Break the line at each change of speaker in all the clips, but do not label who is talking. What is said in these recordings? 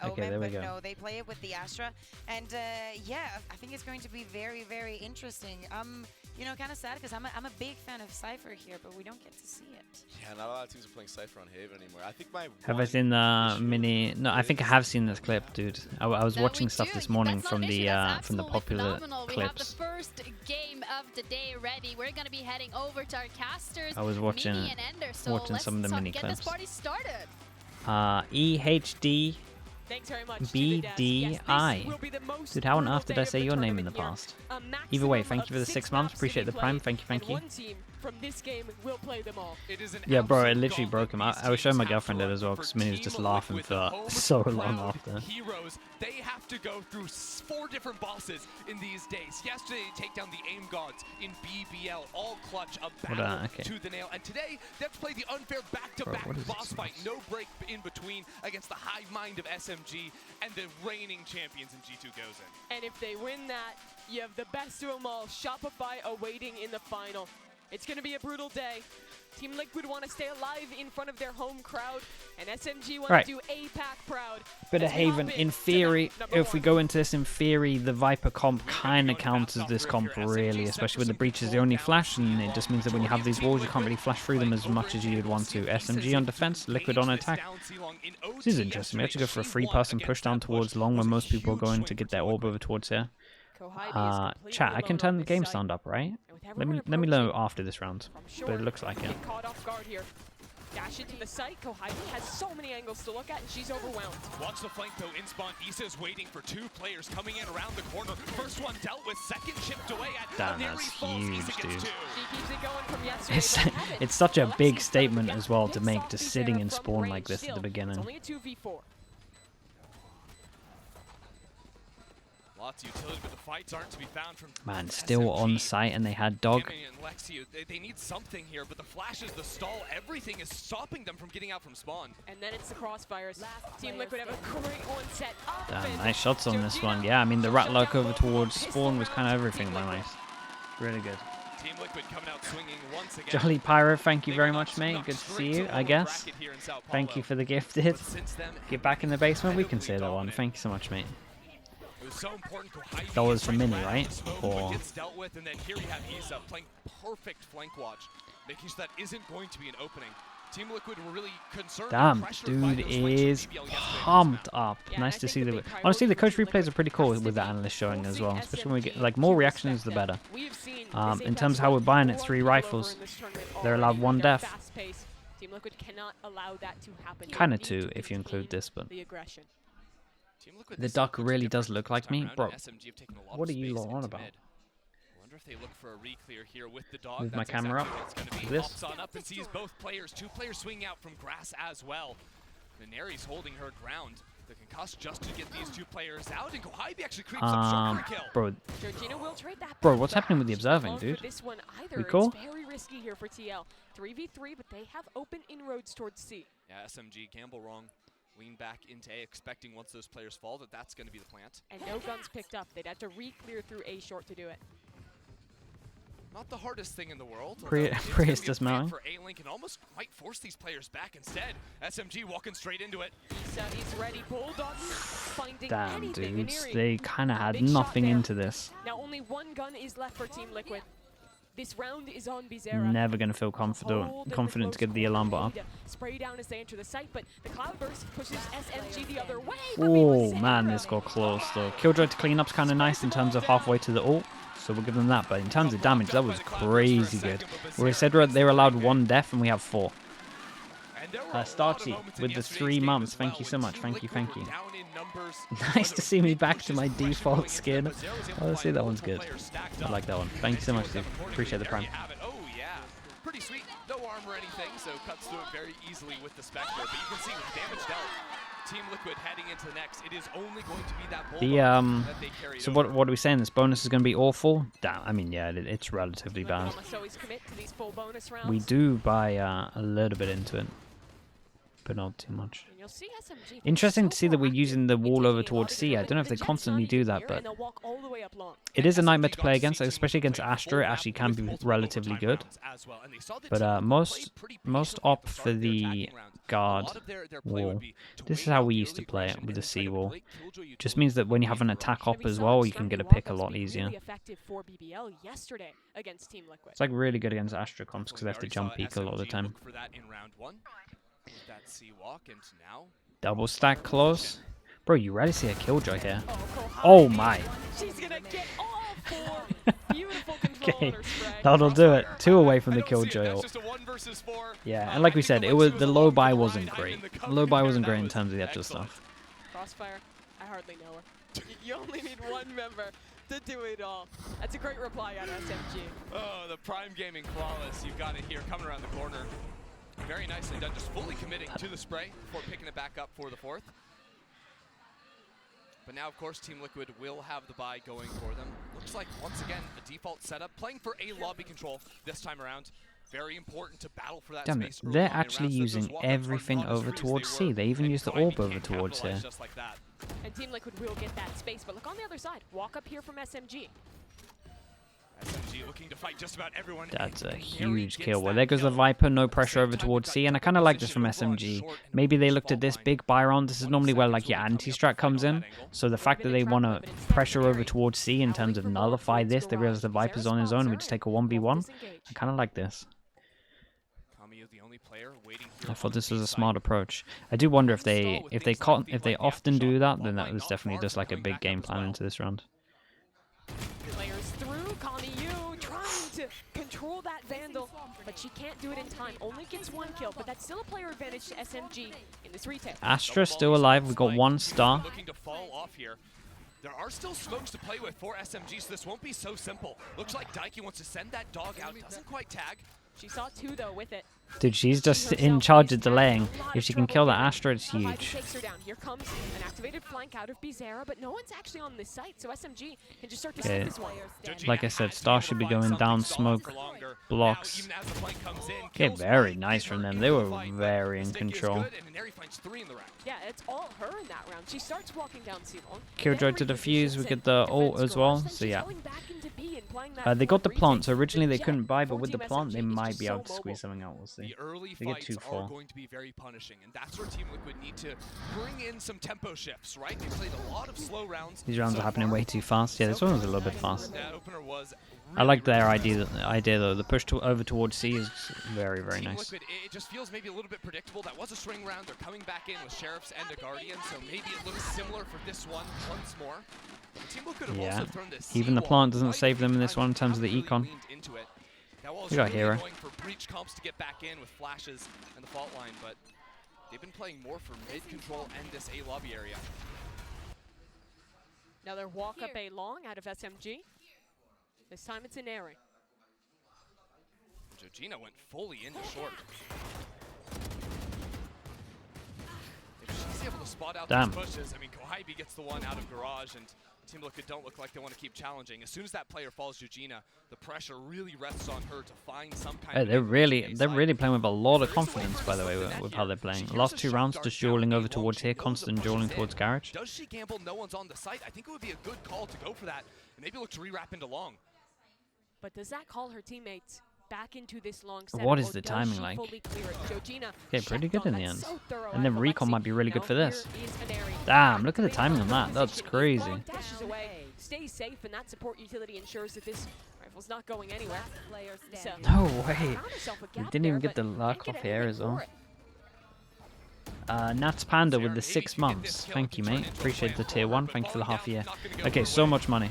Okay,
Omen,
there we
but
go.
no, they play it with the Astra. And yeah, I think it's going to be very, very interesting. You know, kind of sad because I'm a big fan of Cypher here, but we don't get to see it.
Yeah, not a lot of teams are playing Cypher on Haven anymore. I think my
Have I seen the mini? No, I think I have seen this clip, dude. I was watching stuff this morning from the popular
phenomenal.
clips.
We have the first game of the day ready. We're gonna be heading over to our casters.
I was watching
Mini and Ender, so
some of the mini
get
clips.
this party started.
EHD
Thanks very much,
BDI. Dude, how on earth did I say your name in the past? Either way, thank you for the 6 months. Appreciate the prime. Thank you.
From this game will play them all.
Yeah, bro, it literally broke him. I was showing my girlfriend it as well because Minnie was just laughing for so long after.
Heroes, they have to go through 4 different bosses in these days. Yesterday, they take down the aim gods in BBL, all clutch, a battle to the nail. And today, they have to play the unfair back-to-back boss fight. No break in between against the hive mind of SMG and the reigning champions in G2 Gozen.
And if they win that, you have the best of them all, Shopify awaiting in the final. It's going to be a brutal day. Team Liquid want to stay alive in front of their home crowd, and SMG want to do APAC proud.
Bit of Haven. In theory, if we go into this in theory, the Viper comp kind of counters this comp really, especially with the breaches. They only flash, and it just means that when you have these walls, you can't really flash through them as much as you'd want to. SMG on defense, Liquid on attack. This is interesting. We actually go for a 3-person push down towards long when most people are going to get their orb over towards here. Chat, I can turn the game sound up, right? Let me know after this round, but it looks like it.
Caught off guard here. Dash into the site. Kohaimi has so many angles to look at, and she's overwhelmed.
Watch the flank though. In spawn, Issa's waiting for 2 players coming in around the corner. First one dealt with, second chipped away at.
Damn, that's huge, dude.
She keeps it going from yesterday.
It's such a big statement as well to make, just sitting in spawn like this at the beginning.
Only a 2v4.
Lots of utility, but the fights aren't to be found from
Man, still on site, and they had dog.
They need something here, but the flashes, the stall, everything is stopping them from getting out from spawn.
And then it's the crossfires. Team Liquid have a great one set up.
Damn, nice shots on this one. Yeah, I mean the rat lock over towards spawn was kind of everything. Nice, really good.
Team Liquid coming out swinging once again.
Jolly Pyro, thank you very much, mate. Good to see you, I guess. Thank you for the gifted. Get back in the basement. We can say that one. Thank you so much, mate.
So important.
That was for Mini, right? Or
gets dealt with, and then here you have Issa playing perfect flank watch, making sure that isn't going to be an opening. Team Liquid were really concerned.
Damn, dude is pumped up. Nice to see the. Honestly, the coach replays are pretty cool with the analyst showing as well, especially when we get like more reactions, the better. In terms of how we're buying it, 3 rifles. They're allowed 1 death. Kind of 2 if you include this, but. The duck really does look like me, bro. What are you lot on about?
If they look for a re-clear here with the dog.
Move my camera up. This.
On up and sees both players. 2 players swinging out from grass as well. Mineri's holding her ground. The concuss just to get these 2 players out, and Kohaimi actually creeps up short for a kill.
Bro, what's happening with the observing, dude? We cool?
It's very risky here for TL. 3v3, but they have open inroads towards C.
Yeah, SMG gamble wrong. Lean back into A, expecting once those players fall that that's going to be the plant.
And no guns picked up. They'd have to re-clear through A short to do it.
Not the hardest thing in the world.
Priest dismounting.
For A-Link and almost might force these players back instead. SMG walking straight into it.
Issa is ready. Bulldog finding
Damn,
anything.
dudes. They kind of had nothing into this.
Now only 1 gun is left for Team Liquid. This round is on Bizarra.
Never going to feel confident to get the alarm bot up.
Spray down as they enter the site, but the Cloudburst pushes SMG the other way.
Oh, man, this got close, though. Killjoy to clean up's kind of nice in terms of halfway to the ult, so we'll give them that. But in terms of damage, that was crazy good. Whereas Cedra, they were allowed 1 death, and we have 4. Starchy with the 3 months. Thank you so much. Thank you. Nice to see me back to my default skin. Honestly, that one's good. I like that one. Thank you so much, dude. Appreciate the prime.
Oh, yeah. Pretty sweet. No arm or anything, so cuts through it very easily with the Spectre. But you can see with damage dealt, Team Liquid heading into the next, it is only going to be that Bulldog that they carry
so what are we saying? This bonus is going to be awful? Damn, I mean, yeah, it's relatively bad. We do buy a little bit into it. but not too much.
And you'll see SMG
Interesting
so
to see that we're
proactive
using the
in
wall
taking
over
a lot
towards
of
C. I
control.
don't know if
The
they
Jet's
constantly
not
do
even
that,
here,
but
and they'll walk all the way up long.
it is a
And
nightmare
SMG
to play
got
against,
to see
especially
Team
against
Liquid play
Astra. It
full
actually
map
can
with
be
multiple
relatively
overtime
good.
rounds as well. And they saw the
But
Team Liquid play
most
pretty
most
patiently at
opt
the
for
start of their
the
attacking rounds. A
guard
lot of their play would
wall.
be to
This is
wait
how
out
we
the
used to
early
play
aggression
it with
and
the
then try
C
to
wall.
break Killjoy
Just
utility
means that when you
in
have an
Garage.
attack
And
op
we
as
saw
well, you
extremely
can get a pick a
walk-ups
lot
be
easier.
really effective for BBL yesterday against Team Liquid.
It's like really good against Astra comps because they have to
Definitely
jump
already
peek
saw
a lot of the
SMG
time.
look for that in round 1 with that C walk, and now
Double stack close. Bro, you rarely see a Killjoy here.
Oh
Oh my.
she's gonna get all 4. Beautiful control
Okay,
on her spray.
that'll do it. 2 away from
I
the
don't see it.
Killjoy
That's
ult.
just a 1 versus 4.
Yeah, and like we said, it was the low buy wasn't great. The low buy wasn't great in
That
terms of the
was
extra
excellent.
stuff.
Crossfire, I hardly know her. You only need one member to do it all. That's a great reply on SMG.
Oh, the Prime Gaming Flawless. You've got it here coming around the corner. Very nicely done, just fully committing to the spray before picking it back up for the 4th. But now, of course, Team Liquid will have the buy going for them. Looks like, once again, a default setup. Playing for a lobby control this time around. Very important to battle for that
Damn it,
space early
they're
on in
actually
rounds, so that those
using
walk-ups aren't
everything
not as
over
free as
towards
they
C.
were,
They even
and
use the
Prime
orb
can't
over towards
capitalize
here.
just like that.
And Team Liquid will get that space, but look on the other side. Walk up here from SMG.
SMG looking to fight just about everyone.
That's a
and Harry
huge
gets
kill. Well,
that
there goes the
kill.
Viper, no
At the
pressure
same
over
time,
towards
we've
C,
got
and I
double
kind of like this
position
from
over on
SMG.
short and
Maybe they
push
looked at
fault
this
line.
big buy round. This is
1
normally where
second
like your
really coming up
anti-strat
for
comes
on
in.
that angle.
So the fact that they want to pressure over towards C in terms of nullify this, they realize the Viper's on his own, we just take a 1v1. I kind of like this.
Kamiya, the only player waiting
I
here
thought
on the
this was
B
a
side.
smart approach. I do wonder if they
Install with things like the right
often do
aftershock.
that, then
Fault
that
line
was
not
definitely
far
just
from
like a
coming
big
back
game
up as
plan
well.
into this round.
Players through, Kamiya trying to control that Vandal, but she can't do it in time. Only gets 1 kill, but that's still a player advantage to SMG in this retake.
Astra still alive. We've got 1 star.
Looking to fall off here. There are still smokes to play with for SMG, so this won't be so simple. Looks like Daiki wants to send that dog out. Doesn't quite tag.
She saw 2 though with it.
Dude, she's just in charge of delaying. If she can kill the Astra, it's
The Viper
huge.
takes her down. Here comes an activated flank out of Bizarra, but no one's actually on this site, so SMG can just start to
Okay.
set this one.
Like I said, Star should be going down, smoke, blocks. Okay, very nice from them. They were very in control.
Yeah, it's all her in that round. She starts walking down C-long.
Killjoy to defuse, we get the ult as well, so yeah. They
They
got the plant, so originally they couldn't buy, but with the plant they might be able to squeeze something out, we'll see.
The early
They get
fights
2-4.
are going to be very punishing, and that's where Team Liquid need to bring in some tempo shifts, right? They played a lot of slow rounds.
These rounds
so
are happening
far.
way too fast. Yeah, this one was a little bit fast.
That opener was
I like
really,
their
really
idea though. The push over towards C is very, very
Team
nice.
Liquid, it just feels maybe a little bit predictable. That was a swing round. They're coming back in with Sheriffs and a Guardian, so maybe it looks similar for this one once more. But Team Liquid have
Yeah.
also thrown this
Even the
seawall
plant doesn't
right
save them in
big
this
time.
one in terms of the
Haven't really
econ.
leaned into it. That wall's
We got
really
Hero.
annoying for breach comps to get back in with flashes and the fault line, but they've been playing more for mid control and this A lobby area.
Another walk up A long out of SMG. This time it's an airy.
Georgina went fully into short. If she's able to spot out
Damn.
these pushes, I mean, Kohibi gets the one out of Garage, and Team Liquid don't look like they want to keep challenging. As soon as that player falls, Georgina, the pressure really rests on her to find some kind
Hey,
of
they're
advantage
really
inside.
playing with a lot of confidence, by the way, with how they're playing. Last 2 rounds just dueling over towards here, constant dueling towards Garage.
Does she gamble no one's on the site? I think it would be a good call to go for that, and maybe look to re-wrap into long.
But does that call her teammates back into this long setup?
What is
or
the
does
timing
she
like?
fully clear it? Georgina
Okay, pretty
checked
good
on
in the
that,
end.
so thorough
And then
out of
recon
Alexi.
might be really good
Now
for this.
here is an airy.
Damn, look at the
Activated
timing on
on
that.
her
That's
position.
crazy.
Long dashes away, stays safe, and that support utility ensures that this rifle's not going anywhere. So,
No way.
found herself a
We
gap
didn't even
there,
get the
but
luck
can't
off
get
here
anything
as well.
for it.
Nats Panda with the 6 months. Thank you, mate. Appreciate the tier 1. Thank you for the half year. Okay, so much money.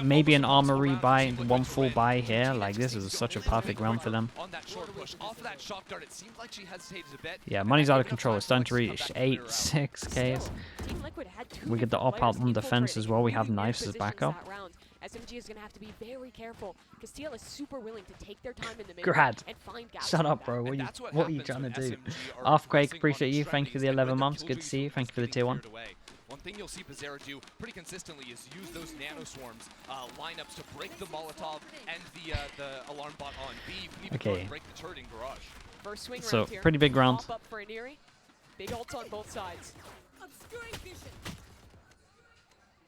Maybe an armory buy, 1 full buy here. Like, this is such a perfect round for them.
On that short push, off of that shock dart, it seemed like she hesitated a bit.
Yeah, money's out of control. It's starting to reach 8, 6Ks.
Team Liquid had 2
We get the
different
op out
players
on defense as well. We have
infiltrating really
knives
weird
as backup.
positions that round. SMG is going to have to be very careful because TL is super willing to take their time in the mid
Grad.
and find gaps.
Shut
like
up,
that.
bro.
And
What
that's
are you
happens
trying to
when
do?
SMG are
Earthquake,
pressing on
appreciate you. Thank you for the
extremities, and
11
with
months.
their
Good to see you.
killjoys
Thank you for the
getting
tier 1.
cleared away. One thing you'll see Bizarra do pretty consistently is use those nano swarms lineups to break the Molotov and the alarm bot on B. You can even go
Okay.
and break the turret in Garage.
First swing
So
round here.
pretty big round.
Pop up for an Eerie. Big ults on both sides.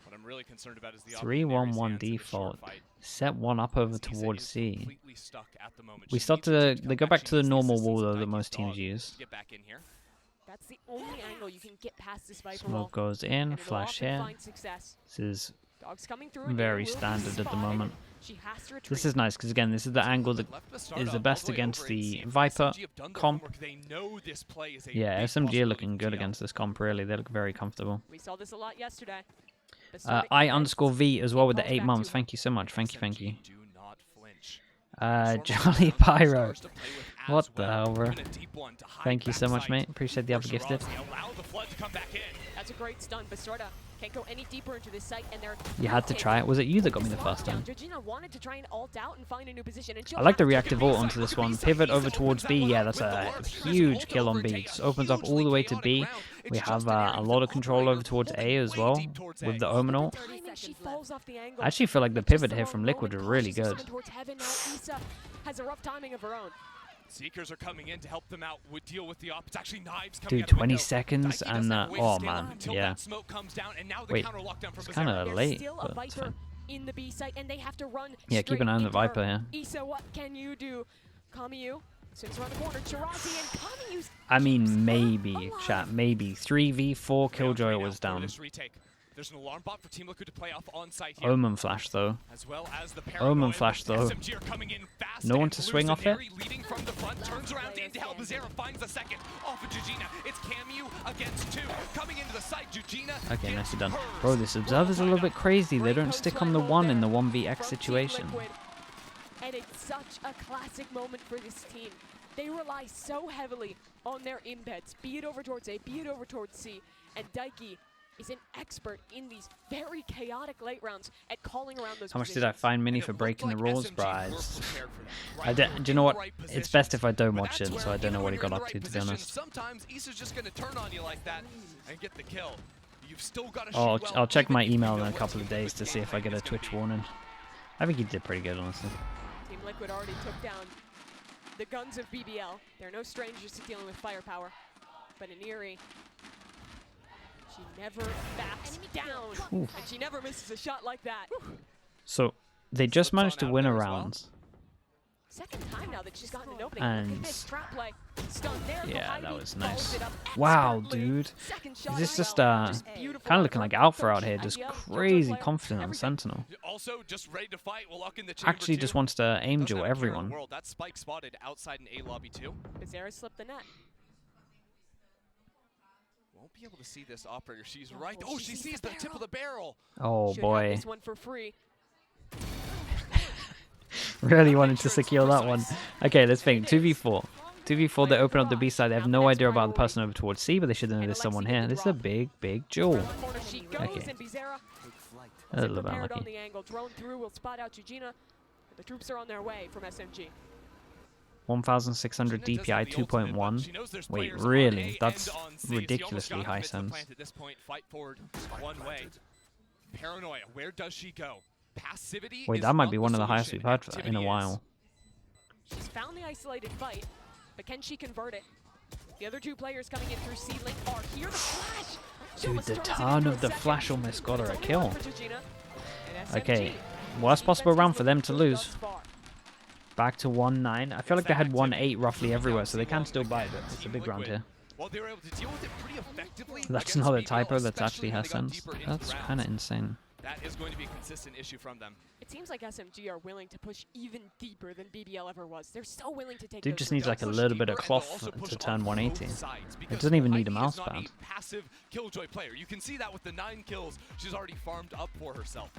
What I'm really concerned about is the
3-1-1 default. Set one up over towards C. We start to they go back to the normal wall though that most teams use.
Get back in here.
That's the only angle you can get past this Viper wall.
Smoke goes in,
And it'll
flash
often
here.
find success.
This is
Dogs coming through and
very
Eerie will be
standard at the
spotted.
moment.
She has to retreat.
This is nice because again, this is the angle that is the best against the Viper comp. Yeah, SMG are looking good against this comp. Really, they look very comfortable.
We saw this a lot yesterday.
I_V as well with the 8 months. Thank you so much. Thank you. Jolly Pyro. What the hell, bro? Thank you so much, mate. Appreciate the other gifted.
That's a great stun. Bastarda can't go any deeper into this site, and they're
You had to try it. Was it you that got me the first time?
Georgina wanted to try and ult out and find a new position, and
I like the reactive ult onto this one. Pivot over towards B. Yeah, that's a huge kill on B. Just opens up all the way to B. We have a lot of control over towards A as well with the Omen ult. I actually feel like the pivot here from Liquid are really good.
Has a rough timing of her own.
Seekers are coming in to help them out. Would deal with the op. It's actually Knives coming
Dude,
out the
20
window.
seconds
Dikey
and
doesn't have a way to
oh
scale up
man,
until
yeah.
that smoke comes down, and now the
Wait,
counter lockdown from
it's kind of
There's
late,
still
but
a
it's
Viper
fine.
in the B site, and they have to run.
Yeah, keep an eye on the
straight
Viper
into
here.
her. Issa, what can you do? Kamiyu sits around the corner. Chirazi and Kamiyu's.
I mean, maybe, chat, maybe. 3v4 Killjoy was
For
down.
this retake. There's an alarm bot for Team Liquid to play off on site here.
Omen flash though.
As well as the
Omen flash though.
SMG are coming in fast.
No one
and
to
Blues
swing
and
off it?
Eerie leading from the front, turns around in to help. Azera finds the second off of Jujina. It's Camu against 2. Coming into the site, Jujina.
Okay,
gets
nicely done.
hers.
Bro, this Observer's a little bit crazy. They don't stick on the 1 in the 1vx situation.
And it's such a classic moment for this team. They rely so heavily on their embeds, be it over towards A, be it over towards C, and Dikey is an expert in these very chaotic late rounds at calling around those
How much did
positions.
I fine Mini
And
for
it
breaking the
looked like
rules,
SMG
bro?
were
It's-
prepared for that,
I
right?
do
They're
you know
in
what?
the right
It's best if I don't
But
watch
that's
it, so
where
I don't know
even
what
when
he
you're
got
in
up
the
to
right
be
position,
honest.
Sometimes Issa's just going to turn on you like that and get the kill. You've still got to
Oh,
shoot well,
I'll check
even
my
if you
email
know
in a
what
couple of
team
days to
Liquid's
see if I
game
get
plan
a
is gonna
Twitch
be.
warning. I think he did pretty good, honestly.
Team Liquid already took down the guns of BBL. They're no strangers to dealing with firepower. But in Eerie, she never backs down.
Oof.
And she never misses a shot like that.
So, they just
Slips on
managed to
out
win a
there as well.
round.
Second time now that she's gotten an opening.
And-
Look at this trap play. Stun there.
Yeah, that
Heidi
was
follows
nice.
it up
Wow,
expertly.
dude.
Second shot
This
as
just,
well.
kind
Beautiful
of looking
effort.
like Alpha out
Coach
here, just
IPL,
crazy
player,
confident on
everything.
Sentinel.
Also, just ready to fight. We'll lock in the chamber
Actually
too.
just wants to aim
Doesn't
duel
have a care in the
everyone.
world. That spike spotted outside in A lobby too.
Bizarre slipped the net.
Won't be able to see this operator. She's right. Oh, she sees the tip of the barrel.
Oh
Should
boy.
have this one for free.
Really wanted to secure that one. Okay, let's think. 2v4. 2v4, they open up the B side. They have no idea about the person over towards C, but they should know there's someone here. This is a big, big duel.
Around the corner she goes,
Okay.
and Bizarra
A little bit
prepared on
unlucky.
the angle. Drone through will spot out Jujina. The troops are on their way from SMG.
1600
Gina does
DPI
have the ultimate, but
2.1.
she knows there's
Wait,
players on
really?
A
That's
and on C. She almost
ridiculously
got
high
him. It's the
sense.
plant at this point. Fight forward one way. Paranoia. Where does she go? Passivity.
Wait,
is
that might
not
be
the
one of the highest
solution.
we've had
Activity
in a
is.
while.
She's found the isolated fight, but can she convert it? The other two players coming in through C-Link are here. The flash! She
Dude,
almost
the
turns it
ton
into
of
a
the
second.
flash almost got her a
It's only
kill.
one for Jujina, and SMG.
Okay, worst possible
Defense
round
is
for them to
looking good
lose.
thus far.
Back to 1-9. I feel like they had 1-8 roughly everywhere, so they can still buy it. It's a
Team
big round
Liquid,
here.
well, they were able to deal with it pretty effectively
That's
against
another
BBL,
typo that's
especially
actually
when
her
they got
sense.
deeper into
That's
rounds.
kind of insane.
That is going to be a consistent issue from them.
It seems like SMG are willing to push even deeper than BBL ever was. They're so willing to take
Dude
those
just
risks.
needs like a
Push
little bit of
deeper, and they'll
cloth
also push
to
on
turn
both
180.
sides,
It
because
doesn't even need a
Heidi
mouse
is not
pad.
a passive killjoy player. You can see that with the 9 kills she's already farmed up for herself.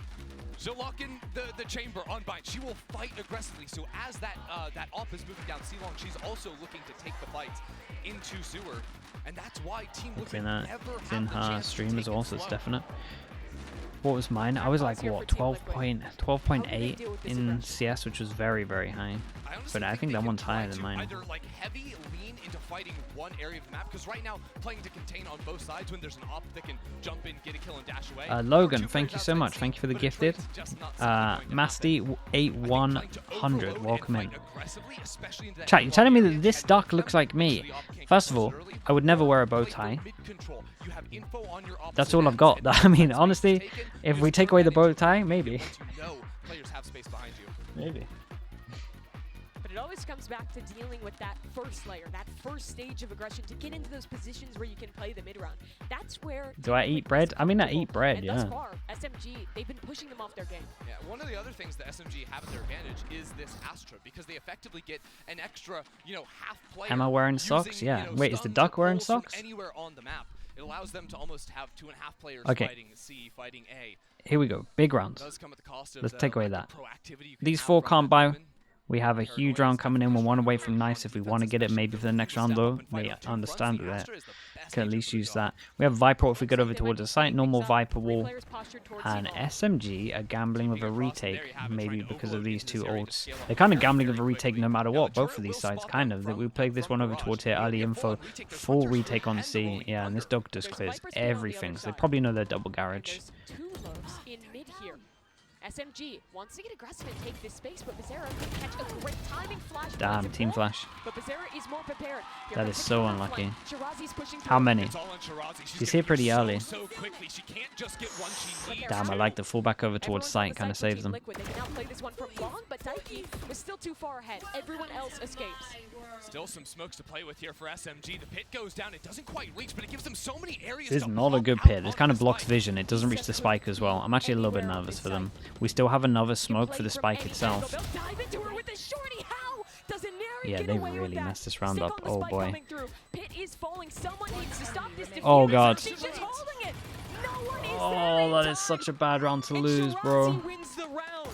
She'll lock in the chamber on bind. She will fight aggressively. So as that that op is moving down C-Long, she's also looking to take the fight into sewer. And that's why Team
It's
Liquid
in,
never
it's
have
in
the
her
chance to
stream
take
as
it
well, so it's
slow.
definite. What was mine? I was like, what, 12.8 in CS, which was very, very high. But I think that one's higher than mine.
Either like heavy lean into fighting one area of the map, because right now playing to contain on both sides when there's an op that can jump in, get a kill, and dash away.
Logan, thank you so much. Thank you for the gifted. Masty8100, welcome in. Chat, you're telling me that this duck looks like me. First of all, I would never wear a bow tie. That's all I've got. I mean, honestly, if we take away the bow tie, maybe. Maybe.
But it always comes back to dealing with that first layer, that first stage of aggression, to get into those positions where you can play the mid round. That's where.
Do I eat bread? I mean, I eat bread,
and
yeah.
thus far, SMG, they've been pushing them off their game.
Yeah, one of the other things that SMG have at their advantage is this Astra, because they effectively get an extra, half player.
Am I wearing socks? Yeah. Wait, is the duck wearing socks?
Anywhere on the map. It allows them to almost have 2.5 players
Okay.
fighting C, fighting A.
Here we go. Big rounds.
It does come at the cost of
Let's take away
the
that.
proactivity you can
These
have
4
from
can't buy.
admin.
We have a huge round coming in. We're 1 away from nice if we want to get it. Maybe for the next round, though. We understand that. Can at least use that. We have Viper if we get over towards the site. Normal Viper wall. And SMG are gambling with a retake. Maybe because of these 2 ults. They're kind of gambling with a retake no matter what. Both of these sides, kind of. We played this one over towards here. Early info. Full retake on C. Yeah, and this dog just clears everything. So they probably know their double garage.
There's 2 lows in mid here. SMG wants to get aggressive and take this space, but Bizarro can catch a great timing flash.
Damn, team flash.
But Bizarro is more prepared. Here
That
comes
is
the
so
counter
unlucky.
flank. Shirazi's pushing
How
through.
many?
It's all on Shirazi.
She's here pretty early.
So quickly. She can't just get one she needs.
Damn, I like the fullback over towards
Everyone's on
site.
the
Kind of
side for
saves
Team
them.
Liquid. They can now play this one from long, but Daiki was still too far ahead. Everyone else escapes.
Still some smokes to play with here for SMG. The pit goes down. It doesn't quite reach, but it gives them so many areas.
This is
to
not a
pop
good
out
pit. It
on
kind of
the
blocks
spike.
vision. It doesn't reach the spike as well. I'm actually a little bit nervous for them. We still have another smoke for the spike itself.
They'll dive into her with a shorty. How does Inari
Yeah,
get
they
away with
really
that?
messed this round
Stick
up.
on the
Oh
spike
boy.
coming through. Pit is falling. Someone needs to stop this.
Oh,
Defuse.
God.
She's just holding it. No one is there
Oh,
in
that is
time.
such a bad round to
And
lose, bro.
Shirazi wins the round.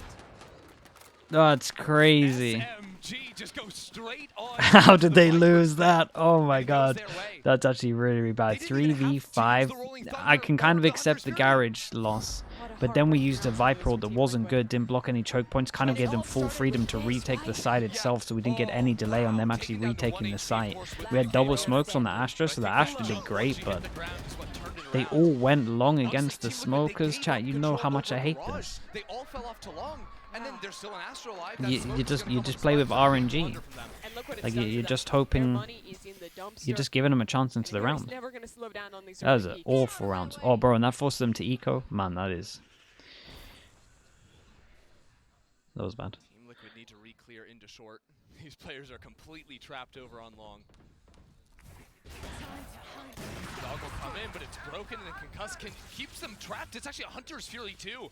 That's crazy.
SMG just goes straight on.
How did they
the
lose
Viper.
that? Oh my
And it goes
god.
their way.
That's actually really, really bad.
They didn't even have to use
3v5.
the Rolling
I
Thunder
can kind
or
of
the
accept the
Hunter's
garage loss.
What a
But then we
heartbreaker
used a
for
Viper
this
that
team
wasn't
Liquid.
good, didn't block any choke points, kind of gave them full freedom to retake the site itself, so we didn't get any delay on them actually retaking the site. We had double smokes on the Astra, so the Astra did great, but they all went long against the smokers. Chat, you know how much I hate this.
They all fell off to long, and then there's still an Astro alive.
You just play with RNG.
And look what it's
Like
done
you're
to
just
them. Their
hoping,
money is in the dumpster.
you're just giving them a chance into the
Inari's
round.
never gonna slow down on these
That was
early
an
peaks.
awful round. Oh, bro, and that forced them to eco. Man, that was bad.
Team Liquid need to re-clear into short. These players are completely trapped over on long. Dog will come in, but it's broken, and the concuss keeps them trapped. It's actually a Hunter's Fury too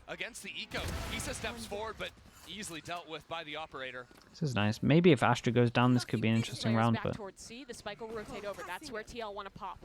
against the eco. Issa steps forward, but easily dealt with by the operator.
This is nice. Maybe if Astra goes down, this could be an interesting
Players
round,
back
but
towards C, the spike will rotate over. That's where TL want to pop.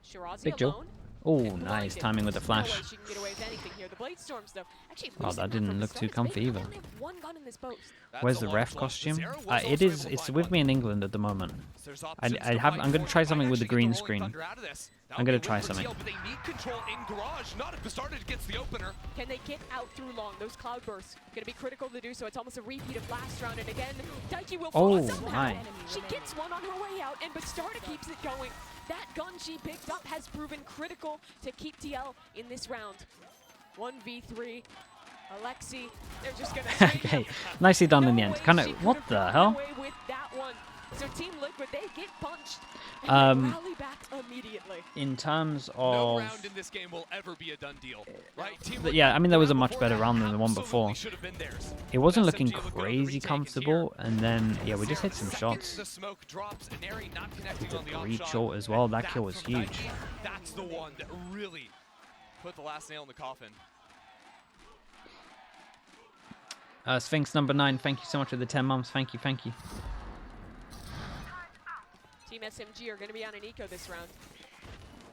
Shirazi
Big Joe.
alone.
Oh,
and
nice
blinded.
timing with the
There's no way
flash.
she can get away with anything here. The blade storms though. Actually,
Oh,
losing
that didn't
from the
look
start,
too
it's
comfy
big.
either.
They only have 1 gun in this post.
That's
Where's
a
the
lot
ref
of flush.
costume?
Zero was also
It is.
able to
It's
find
with
one.
me in England at the moment.
There's options to
I'm
fight
gonna
for.
try something with the
Actually
green
get the Rolling
screen.
Thunder out of this. That'll
I'm gonna
be a
try
win for
something.
TL, but they need control in garage. Not if Bastarda gets the opener.
Can they get out through long? Those cloud bursts gonna be critical to do so. It's almost a repeat of last round, and again, Daiki will fall
Oh,
somehow.
my.
She gets one on her way out, and Bastarda keeps it going. That gun she picked up has proven critical to keep TL in this round. 1v3. Alexi, they're just gonna
Okay, nicely done in the end. Kind of, what the hell?
With that one. So Team Liquid, they get punched. And
Um,
they rally back immediately.
In terms
No
of,
round in this game will ever be a done deal, right? Team
But
Liquid,
yeah, I mean, that was a much
before
better
that
round than the one
absolutely
before.
should have been theirs.
it wasn't
SMG
looking
look good. The
crazy
retake is
comfortable, and then yeah, we just hit some
Second
shots.
The smoke drops, Inari not connecting
Did
on the
the
off
reach
shot,
short as well.
and
That kill was
from
huge.
Daiki, that's the one that really put the last nail in the coffin.
Sphinx number 9, thank you so much for the 10 months. Thank you, thank you.
Team SMG are going to be on an eco this round.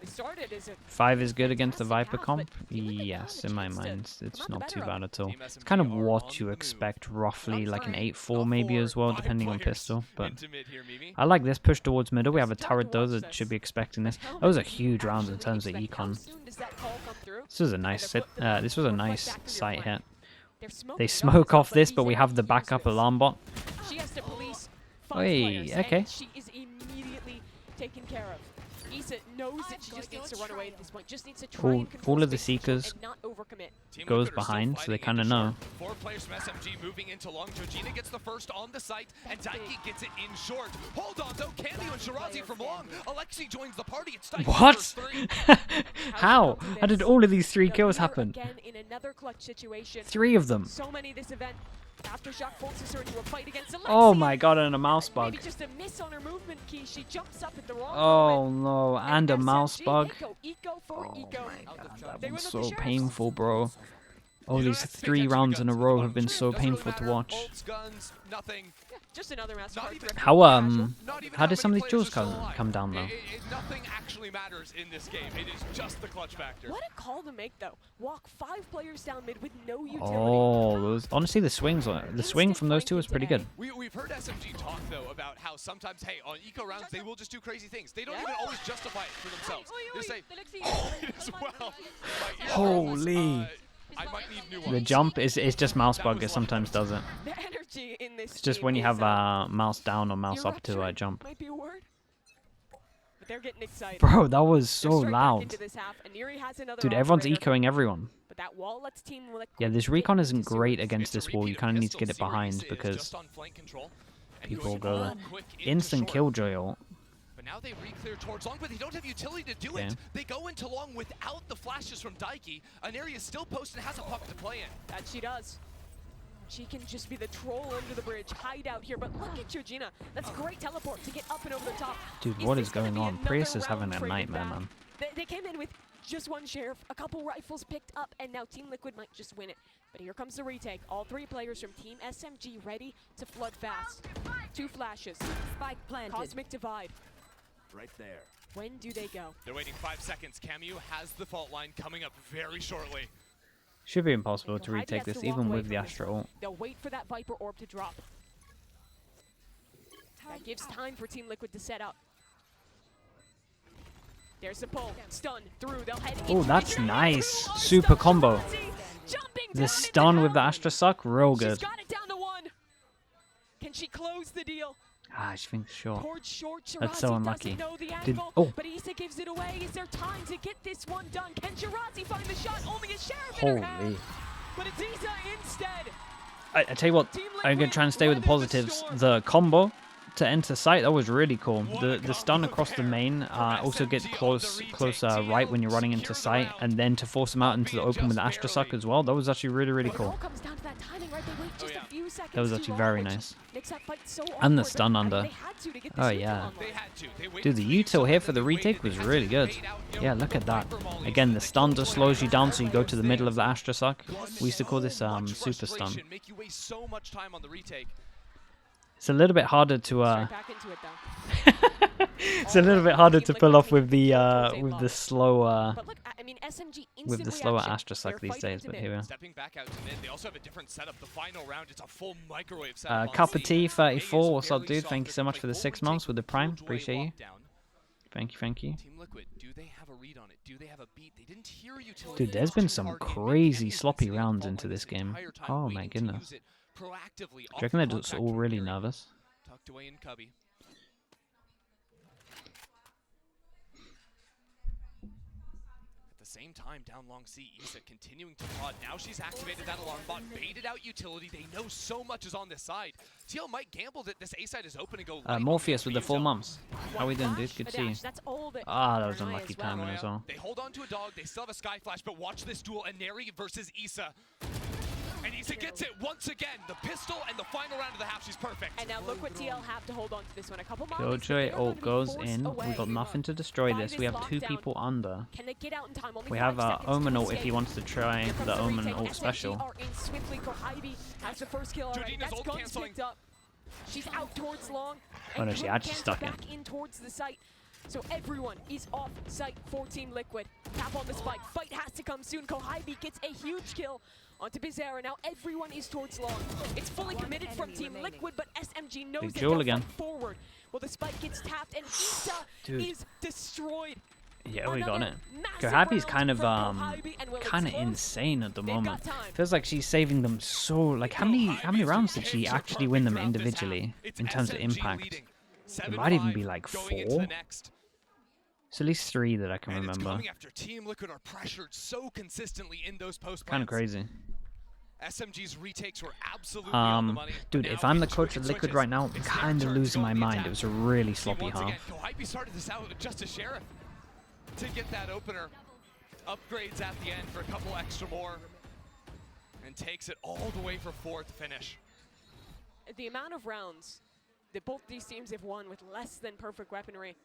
They started as a
5 is good against the Viper
fantastic
comp?
house, but Team Liquid
Yes,
found a
in my
chance to
mind,
come
it's
out the
not too
better of
bad
it.
at all.
Team
It's
SMG
kind of
are
what
on
you
the
expect,
move.
roughly,
Up
like an
three,
8-4
up
maybe
four,
as well,
5
depending on
players
pistol. But
into mid here, Mimi.
I like this push towards middle. We have a
It's tough
turret
to
though
watch
that
this.
should be expecting this.
How
That was a
many
huge round in
actually
terms of
expect-
econ.
How soon does that call come through? through.
This was a nice
And they're
this was a
flipping
nice
back to your
sight
flank.
hit.
They're
They
smoking
smoke
up,
off this, but we
he's
have the
able to use
backup
this.
alarm bot.
She has to police 5
Oi,
players,
okay.
and she is immediately taken care of. Issa knows that she just needs to run away at this point. Just needs to try and control
All of the
space control
Seekers
and not overcommit.
Team
goes
Liquid are still
behind, so they
fighting
kind of
into
know.
short. 4 players from SMG moving into long. Georgina gets the first on the site, and Daiki gets it in short. Hold on, though. Cameo and Shirazi from long. Alexi joins the party. It's Daiki
What?
first 3.
How? How did all of these 3 kills happen?
Again in another clutch situation.
3 of them.
So many this event. Aftershock forces her into a fight against Alexi.
Oh my god, and a mouse bug.
Maybe just a miss on her movement key. She jumps up at the wrong
Oh
moment.
no, and a mouse
SMG,
bug.
Eco for
Oh
Eco.
my god, that
They
was
win with the
so
sheriffs.
painful, bro. Oh,
You know,
these
that's
3
extra
rounds in a
guns
row
on
have been
the
so
doesn't really
painful to
matter.
watch.
Bolts, guns, nothing.
Yeah, just another mass
Not
card
even-
for
How
Not even
how did
many
some of these
players
duels
are still
come
alive.
down though?
Nothing actually matters in this game. It is just the clutch factor.
What a call to make, though. Walk 5 players down mid with no utility.
Oh, those, honestly, the swing from those 2 was pretty good.
We've heard SMG talk, though, about how sometimes, hey, on eco rounds, they will just do crazy things. They don't even always justify it for themselves. They say, oh, it as well. Like,
Holy.
I might need new ones.
The jump is just mouse bug. It sometimes does it.
The energy in this
It's just
game
when you
is,
have mouse down or mouse up to
eruption
jump.
might be a word. But they're getting excited.
Bro, that was
They're
so
straight back
loud.
into this half, and Neri has another
Dude, everyone's
operator,
ecoing everyone.
but that wall lets Team Liquid
Yeah, this
get
recon
into
isn't great
series.
against
It's a
this wall. You
repeat of
kind of need to
Pistol.
get it
See where
behind
Issa is
because
just on flank control, and
people
goes
go
real
there.
quick into
Instant
short.
killjoy ult.
But now they re-clear towards long, but they don't have utility to do
Okay.
it. They go into long without the flashes from Daiki. An area is still posted and has a puck to play in.
That she does. She can just be the troll under the bridge, hide out here. But look at Georgina. That's great teleport to get up and over the top.
Dude, what
this
is
gonna
going
be
on?
another
Prius is having
round
a
traded
nightmare,
back?
man.
They came in with just 1 sheriff, a couple rifles picked up, and now Team Liquid might just win it. But here comes the retake. All 3 players from Team SMG ready to flood fast. 2 flashes.
Spike planted.
Cosmic divide.
Right there.
When do they go?
They're waiting 5 seconds. Camu has the fault line coming up very shortly.
Should be impossible to
Heidi
retake
has
this,
to walk
even
away
with the
from this
Astra
one.
ult.
They'll wait for that Viper orb to drop. That gives time for Team Liquid to set up. There's the pull. Stun through. They'll head
Oh,
into
that's
it.
nice.
Through,
Super
stun,
combo.
Shirazi jumping down
The
into
stun with the
hell.
Astra suck, real
She's
good.
got it down to 1. Can she close the deal?
Ah, she thinks short.
Towards short,
That's so
Shirazi
unlucky.
doesn't know the
Did-
angle,
oh.
but Issa gives it away. Is there time to get this one done? Can Shirazi find the shot? Only a sheriff in her hand.
Holy.
But it's Issa instead.
I tell you what,
Team
I'm gonna try and stay with the
Liquid,
positives.
weather the
The combo to enter site, that was really cool.
What a
The stun
combo
across the
there
main
from
also gets
SMG on
closer
the retake.
right when you're running
TL
into
secured the
site,
round.
and then to force them out into the open with the Astra suck as well. That was actually really
But it
cool.
all comes down to that timing, right? They wait just
yeah.
a few seconds
That was
too
actually
long,
very
which
nice.
makes that fight so
And the
awkward,
stun
but, I mean,
under.
they had to get this
Oh,
util
yeah.
on
They
them.
had to. They waited
Dude, the
for the
util here
stun,
for the
and they
retake
waited.
was
They had
really
to
good.
bait out, you know,
Yeah, look at that.
Viper mollies,
Again,
and
the
they
stun
kept
just
going
slows you
out.
down so you go to the middle of the
One
Astra suck. We used to call this
so much
super stun.
frustration, make you waste so much time on the retake.
It's a little bit harder to
Straight back into it, though.
it's a little bit harder to
Team
pull
Liquid
off with the
towards a loss.
slow
But look, I mean, SMG instant
with the slower
reaction.
Astra suck
They're
these
fighting
days,
into
but
mid.
here we are.
Stepping back out to mid, they also have a different setup. The final round, it's a full microwave setup. on
Cup of
C.
tea
A
34,
is
what's up,
very
dude?
soft.
Thank you so much for the
Like
6
full
months with the Prime.
retake,
Appreciate you.
lockdown.
Thank you.
Team Liquid, do they have a read on it? Do they have a beat? They didn't hear utility.
Dude, there's been
too
some
hard in mid.
crazy
Camu's been
sloppy
sitting
rounds
fault
into
line
this
the
game.
entire time,
Oh my
waiting to
goodness.
use it proactively
Do you
off
reckon
the
they're just
contact
all
from
really
Neri.
nervous?
Tucked away in Cubby. At the same time, down long C, Issa continuing to plod. Now she's activated that alarm bot, baited out utility. They know so much is on this side. TL might gamble that this A side is open and go light on
Morpheus with the
B
4
zone.
months. How we doing, dude?
Flash,
Good
a
to see you.
dash. That's all that
Ah, that was
Paranoia
unlucky
as well.
timing as well.
They hold on to a dog. They still have a Sky Flash, but watch this duel. Neri versus Issa. And Issa gets it once again. The pistol and the final round of the half. She's perfect.
And now look what TL have to hold on to this one. A couple more.
Killjoy ult goes in. We've got nothing to destroy
by
this. We
this
have 2
lockdown.
people under.
Can they get out in time? Only
We
5
have
seconds to
Omen ult if
escape.
he wants to try
Here comes
the Omen
retake.
ult
SMG
special.
are in swiftly. Kohibi has the first kill already.
Georgina's
That's
ult
guns
canceling.
picked up. She's out towards long.
Oh, no,
and
she
Blue
actually
cancels
stuck in.
back in towards the site. So everyone is off site for Team Liquid. Tap on the spike. Fight has to come soon. Kohibi gets a huge kill onto Bizarra. Now everyone is towards long. It's fully committed from Team Liquid, but SMG knows
Big
that
duel
they'll
again.
fight forward. Well, the spike gets tapped, and Issa
Dude.
is destroyed.
Yeah, we got
Another
it.
massive
Kohabi's
round
kind of
from Kohabi, and will it close?
insane at the
They've
moment.
got time.
Feels like she's saving them so like how many rounds did she actually win them individually in terms of impact? It might even be like 4. It's at least 3 that I can
And it's
remember.
coming after Team Liquid are pressured so consistently in those post
Kind of
plants.
crazy.
SMG's retakes were absolutely on the money.
Dude, if I'm the coach of Liquid right now, I'm kind of losing my mind. It was a really sloppy half.
Kohabi started this out with just a Sheriff to get that opener. Upgrades at the end for a couple extra more. And takes it all the way for 4th finish.
The amount of rounds that both these teams have won with less than perfect weaponry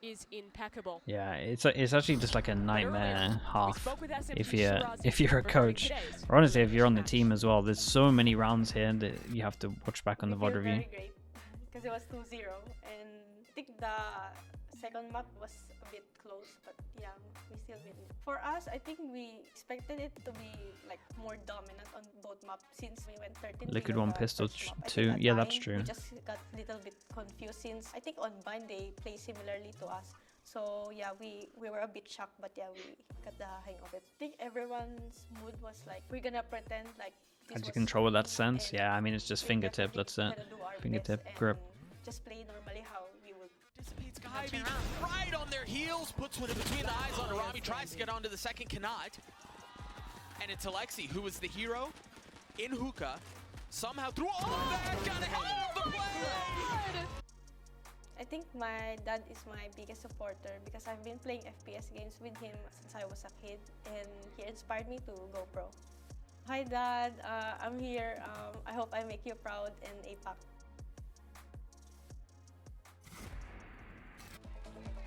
is impeccable.
Yeah, it's actually just like a nightmare half if you're a coach, or honestly if you're on the team as well. There's so many rounds here that you have to watch back on the VOD review.
Because it was 2-0, and I think the second map was a bit close, but yeah, we still win it. For us, I think we expected it to be like more dominant on both maps since we went 13.
Liquid 1 pistol 2. Yeah, that's true.
We just got a little bit confused since I think on Bind they play similarly to us. So yeah, we were a bit shocked, but yeah, we got the hang of it. I think everyone's mood was like, we're gonna pretend like this
How do you
was
control that
game,
sense?
and
Yeah, I mean it's just
we're
fingertip.
gonna
That's it.
kinda do our
Fingertip
best
grip.
and just play normally how we would.
Dissipates Kohabi right on their heels, puts one in between the eyes on Arami, tries to get onto the second, cannot. And it's Alexi, who was the hero in hookah, somehow through all of that, got it out of the play!
I think my dad is my biggest supporter because I've been playing FPS games with him since I was a kid, and he inspired me to go pro. Hi Dad, I'm here. I hope I make you proud in APAC.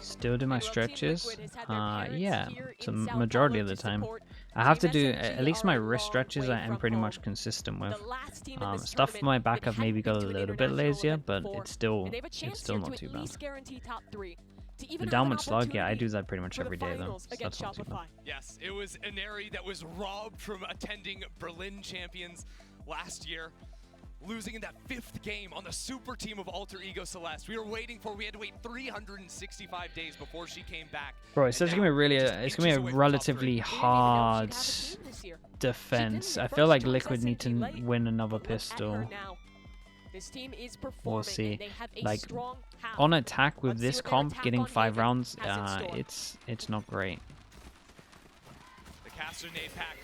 Still do my
Well, Team
stretches.
Liquid has had their parents
Yeah,
here
it's a
in Sao
majority
Paulo
of the
to
time.
support.
I have to
Team
do
SMG
at least
are
my
a
wrist
long
stretches.
way
I am
from
pretty
home.
much consistent with.
The last team in this
Stuff for my
tournament
back
that
I've maybe
hadn't
got a
been to an
little bit
international
lazier,
event
but
before,
it's still
and they have a chance
still
here
not
to
too
at
bad.
least guarantee top 3. To
The
even have an
downward slug, yeah, I
opportunity
do that pretty much
for the
every day though.
finals
So
against
that's not too bad.
Shopify.
Yes, it was Inari that was robbed from attending Berlin Champions last year, losing in that 5th game on the super team of Alter Ego Celeste. We had to wait 365 days before she came back.
Bro, it's
And
gonna be
now
really
just
it's gonna be
inches
a
away from top
relatively
3.
They didn't even know she'd
hard
have a team this year.
defense.
She
I
didn't
feel
first
like
choice
Liquid need to
SMG late,
win another
but look at her
pistol.
now. This team is performing,
see.
and they have a
Like,
strong half.
On attack with
Let's see
this
what their
comp,
attack
getting
on
5
Haven
rounds,
has in store.
it's not great.
The caster nade pack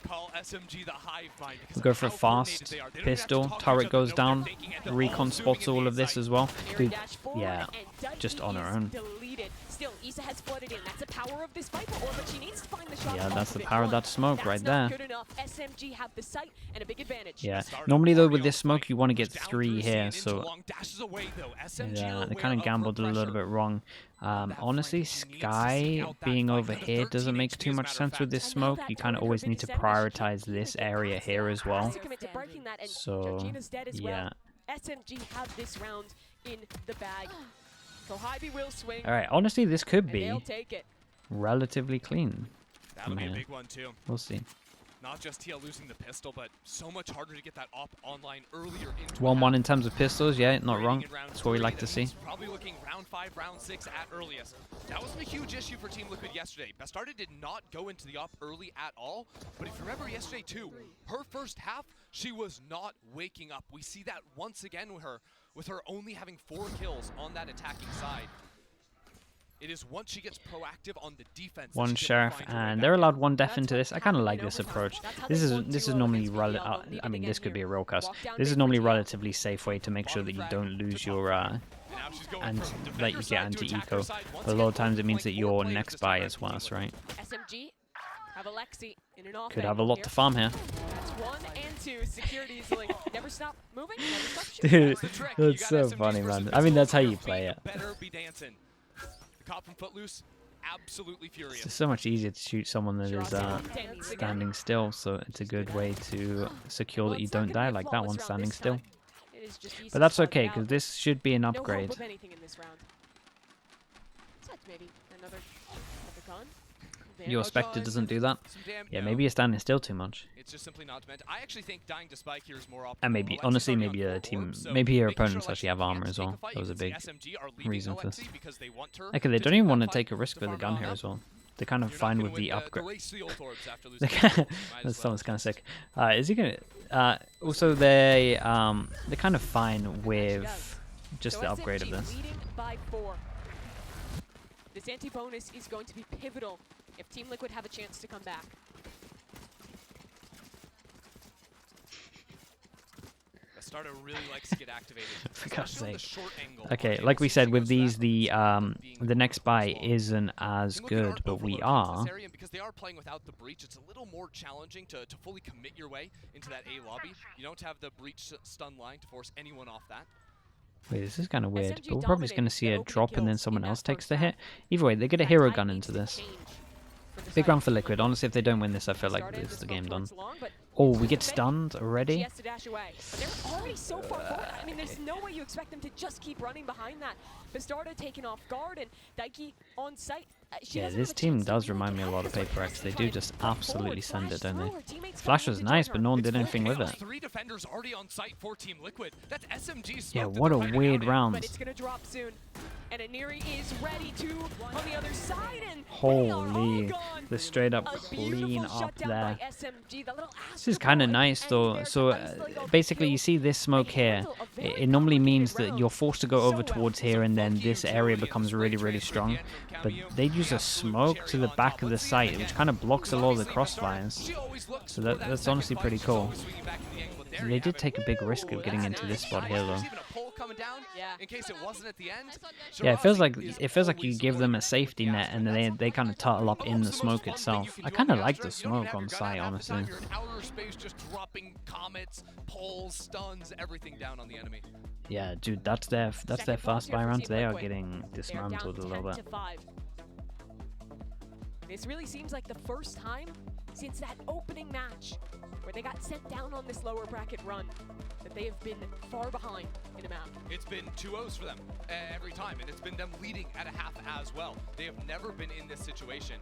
call SMG the hive mind. because
We go
of
for a
how coordinated
fast
they are. They don't even have to
pistol,
talk to each
turret
other,
goes
know
down,
they're thinking, and they're
recon
all
spots
zooming in
all of
the
this
inside.
as well.
Air
Dude,
dash forward,
yeah,
and
just
Dudley
on her
is
own.
Deleted. Still, Issa has flooded in. That's the power of this Viper orb, but she needs to find the shot.
Yeah,
off
that's
of
the
it.
power of
One,
that smoke
that's
right
not
there.
good enough. SMG have the sight and a big advantage.
Yeah,
Started
normally though
already
with
on
this smoke
spike.
you want to get
Down
3
through
here,
scene into
so
long dashes away, though. SMG
yeah,
are
they
aware
kind of
of her
gambled a little
pressure.
bit wrong. Honestly,
She needs to seek
Sky
out that
being
fight.
over
Could have
here
13
doesn't make
HP
too
as a
much
matter of
sense with
fact.
this
And now
smoke.
that
You kind of
turret
always
could
need to
be sent,
prioritize
she
this
can get
area
past
here
it.
as well.
Has to commit to breaking that, and
So,
Georgina's dead as
yeah.
well. SMG have this round in the bag. Kohabi will swing,
Alright, honestly, this could
and
be
they'll take it.
relatively clean.
That'll be a
Yeah.
big one, too.
We'll see.
Not just TL losing the pistol, but so much harder to get that op online earlier into
1-1 in terms of pistols, yeah, not wrong.
in round
That's what we
3.
like to
That
see.
means Probably looking round 5, round 6 at earliest. That wasn't a huge issue for Team Liquid yesterday. Bastarda did not go into the op early at all, but if you remember yesterday too, her first half, she was not waking up. We see that once again with her only having 4 kills on that attacking side. It is once she gets proactive on the defense. that
One
she's able to
sheriff,
find her way
and
back
they're
in.
allowed 1 def
That's
into
what
this. I kind of
happened
like
in
this
overtime.
approach.
That's how
This
they
is
won 2-0
normally
against
rel
BBL. They'll need
I
it
mean,
again
this could be a
here.
real cuss.
Walk down
This is
mid
normally
for TL.
relatively safe way to make sure that you don't lose your
And now she's going
and
from
that
defender
you get
side to
anti-eco.
attacker side. Once
But a
again,
lot of times it
both
means that
playing
your
4 players
next
this
buy
time
is
out for Team
worse,
Liquid.
right?
SMG have Alexi in an off
Could have a
angle
lot
here.
to farm here.
That's 1 and 2. Security is like, never stop moving, never stop shooting.
Dude,
That's the trick. You
that's
got
so
SMGs
funny,
versus
man. I mean, that's how you
pistols.
play
Your
it.
feet better be dancing. The cop from Footloose, absolutely
It's
furious.
just so much easier to shoot someone that is
Standing
standing still, so it's a good way to secure
Well,
that you
it's not
don't
gonna
die
be a
like that
flawless
one
round
standing
this
still.
time. It is just Issa
But that's
starting
okay,
out.
because this should be an
No
upgrade.
hope of anything in this round. Besides maybe another gun.
Your Spectre doesn't do that. Yeah,
No.
maybe you're standing still too much.
It's just simply not meant. I actually think dying to spike here is more optimal.
And maybe,
Alexi's
honestly,
already
maybe
on
a
4
team,
orbs, so
maybe your
making sure
opponents actually have
Alexi
armor
can't
as well.
take a fight
That was a
even
big
since SMG are leaving
reason for this.
Alexi because they want her
Okay, they
to
don't
take
even
that
want to
fight.
take a risk with a gun here as well. They're kind of
You're not
fine
gonna
with the
win
upgrade.
race to the old orbs after losing the old orbs, might
That
as
sounds
well.
kind of sick. Is he gonna? Also, they're kind of fine with just
So
the upgrade
SMG
of this.
leading by 4. This anti-bonus is going to be pivotal if Team Liquid have a chance to come back.
Starter really likes to get activated.
For God's
especially on the
sake.
short angle.
Okay,
RJ
like we
was
said,
switching
with
us
these,
back
the next buy
as well.
isn't as
Team Liquid
good,
aren't
but we
overloading into
are.
this area, and because they are playing without the breach, it's a little more challenging to fully commit your way into that A lobby. You don't have the breach stun line to force anyone off that.
Wait, this is kind of weird.
SMG
But we're probably just going to
dominated
see
the
a
opening
drop and then
kills
someone
in
else
that
takes
first
the hit.
half.
Either way, they get a
That
hero
tide
gun
needs
into
to
this.
change for the
Big
side
round
of
for
Team
Liquid. Honestly, if they don't win this, I feel like
Started
this is the
smoke
game done.
runs long, but
Oh,
into
we
the
get
fake.
stunned
She
already?
has to dash away. But they're already so far forward. I mean, there's no way you expect them to just keep running behind that. Bastardo taken off guard and Daiki on site. She
Yeah,
doesn't
this
have a
team
chance to
does
really
remind me
get
a lot of
out. That's
Paper
why
X.
she
They
has to
do
try
just
and push
absolutely
forward,
send it,
flash
don't they?
through. Her teammates
Flash
coming
was
in to
nice,
join
but
her.
no one
It's
did
4
anything with
kills,
it.
3 defenders already on site for Team Liquid. That's SMG
Yeah,
smoked in
what
the
a
fight
weird
around it.
round.
But it's going to drop soon. And Aniri is ready to on the other side. And
Holy,
they are all gone.
the straight up
A
clean
beautiful
up
shutdown
there.
by SMG. The little
This is kind of
Astro
nice
Boy,
though.
and
So
there's a nice little
basically, you
kill.
see this smoke
They
here.
handle a very
It normally means
complicated
that you're
round
forced to go
so
over
well.
towards here, and then
Funky
this
and
area
Julian
becomes
spray
really, really
transfer
strong.
again from
But
Cameo.
they use
The
a
absolute
smoke to
cherry
the
on
back
top.
of the
Let's see
site,
again.
which kind of blocks a lot of the
Obviously,
crossfires.
she always looks
So
for that
that's
second
honestly
fight.
pretty
She's
cool.
always swinging back in the angle, but there
They
you
did
have it.
take a big risk of getting
that's
into this
nice.
spot here, though.
There's even a pole coming down
Yeah.
in case it wasn't at the end.
Yeah, it feels like
Shirazi is
you give them a safety net, and then they kind of turtle up in the smoke itself. I kind of like the smoke on site, honestly.
You're in outer space just dropping comets, poles, stuns, everything down on the enemy.
Yeah, dude, that's their
Second
fast
here
buy
for
round.
Team
They are
Liquid.
getting
They are down
dismantled a little
10
bit.
to 5. This really seems like the first time since that opening match where they got sent down on this lower bracket run that they have been far behind in a map.
It's been 2-0s for them every time, and it's been them leading at a half as well. They have never been in this situation.